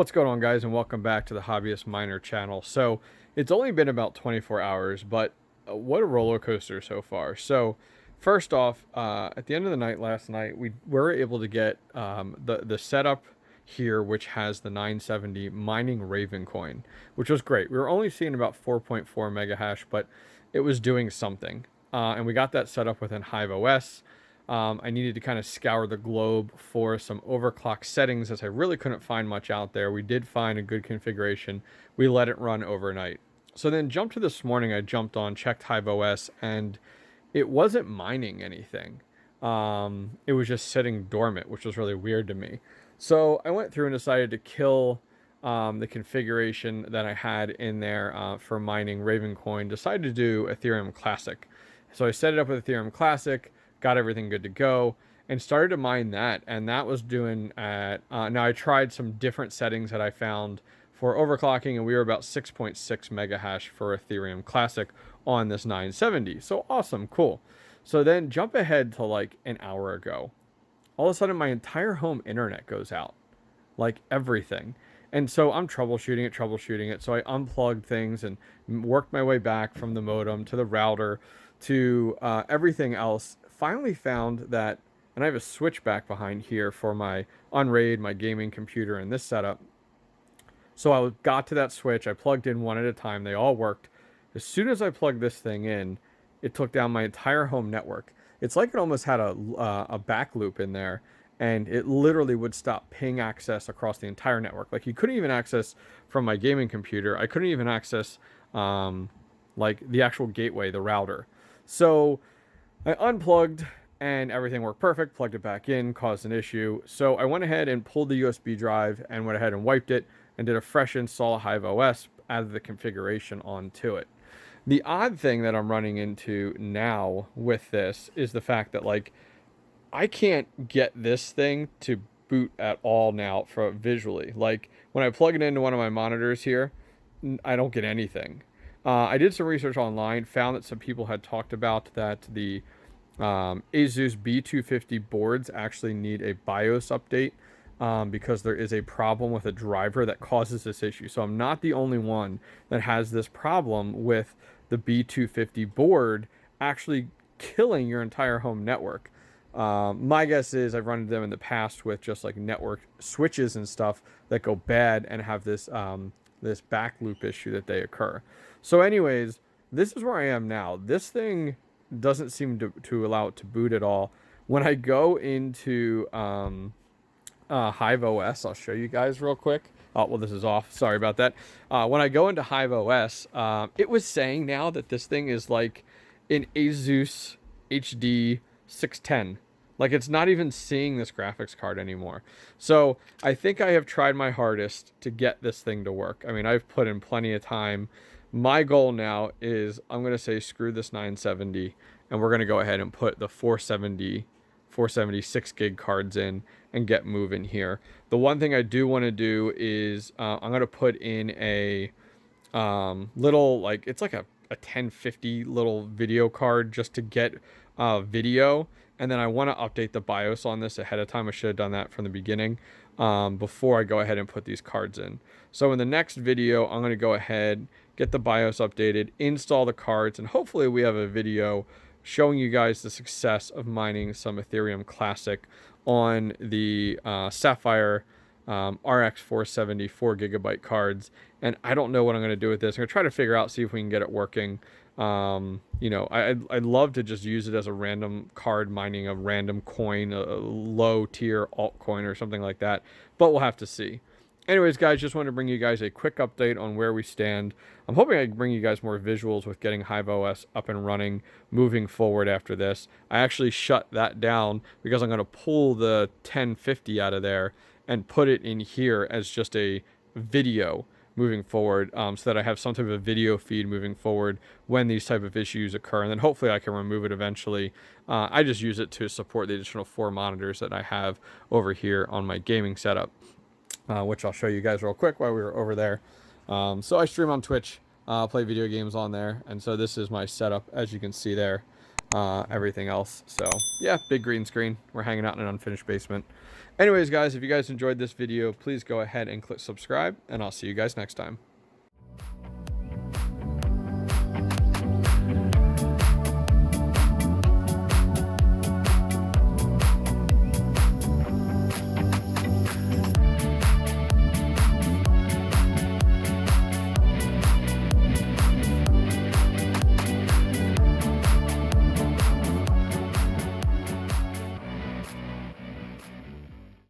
What's going on, guys, and welcome back to the Hobbyist Miner channel. So it's only been about 24 hours, but what a roller coaster so far. So first off, at the end of the night last night, we were able to get the setup here, which has the 970 mining Raven coin, which was great. We were only seeing about 4.4 mega hash, but it was doing something. And we got that set up within HiveOS. I needed to kind of scour the globe for some overclock settings, as I really couldn't find much out there. We did find a good configuration. We let it run overnight. So then jumped to this morning, I jumped on, checked HiveOS, and it wasn't mining anything. It was just sitting dormant, which was really weird to me. So I went through and decided to kill the configuration that I had in there for mining Ravencoin. Decided to do Ethereum Classic. So I set it up with Ethereum Classic, got everything good to go, and started to mine that. And that was doing at, now I tried some different settings that I found for overclocking, and we were about 6.6 mega hash for Ethereum Classic on this 970. So awesome, cool. So then jump ahead to like an hour ago. All of a sudden my entire home internet goes out, like everything. And so I'm troubleshooting it. So I unplugged things and worked my way back from the modem to the router to everything else. Finally found that, and I have a switch back behind here for my Unraid, my gaming computer, and this setup. So I got to that switch. I plugged in one at a time. They all worked. As soon as I plugged this thing in, it took down my entire home network. It's like it almost had a back loop in there, and it literally would stop ping access across the entire network. Like, you couldn't even access from my gaming computer. I couldn't even access like the actual gateway, the router. So I unplugged and everything worked perfect, plugged it back in, caused an issue. So I went ahead and pulled the USB drive and went ahead and wiped it and did a fresh install of HiveOS, added the configuration onto it. The odd thing that I'm running into now with this is the fact that, like, I can't get this thing to boot at all now for visually. Like, when I plug it into one of my monitors here, I don't get anything. I did some research online, found that some people had talked about that the Asus B250 boards actually need a BIOS update because there is a problem with a driver that causes this issue. So I'm not the only one that has this problem with the B250 board actually killing your entire home network. My guess is I've run into them in the past with just like network switches and stuff that go bad and have this this back loop issue that they occur. So anyways, this is where I am now. This thing doesn't seem to allow it to boot at all. When I go into HiveOS, I'll show you guys real quick. Oh, well, this is off. Sorry about that. When I go into HiveOS, it was saying now that this thing is like an Asus HD 610. Like, it's not even seeing this graphics card anymore. So I think I have tried my hardest to get this thing to work. I mean, I've put in plenty of time. My goal now is I'm going to say screw this 970, and we're going to go ahead and put the 476 gig cards in and get moving here. The one thing I do want to do is I'm going to put in a little, like, it's like a 1050 little video card just to get video. And then I want to update the BIOS on this ahead of time. I should have done that from the beginning before I go ahead and put these cards in. So in the next video, I'm going to go ahead, get the BIOS updated, install the cards, and hopefully we have a video showing you guys the success of mining some Ethereum Classic on the Sapphire RX 470 4GB cards. And I don't know what I'm going to do with this. I'm going to try to figure out, see if we can get it working. You know, I'd love to just use it as a random card mining a random coin, a low tier altcoin or something like that, but we'll have to see. Anyways, guys, just wanted to bring you guys a quick update on where we stand. I'm hoping I can bring you guys more visuals with getting HiveOS up and running moving forward after this. I actually shut that down because I'm going to pull the 1050 out of there and put it in here as just a video moving forward, so that I have some type of video feed moving forward when these type of issues occur, and then hopefully I can remove it eventually. I just use it to support the additional 4 monitors that I have over here on my gaming setup, which I'll show you guys real quick while we were over there. So I stream on Twitch, play video games on there, and so this is my setup, as you can see there. everything else. So yeah, big green screen. We're hanging out in an unfinished basement. Anyways, guys, if you guys enjoyed this video, please go ahead and click subscribe, and I'll see you guys next time.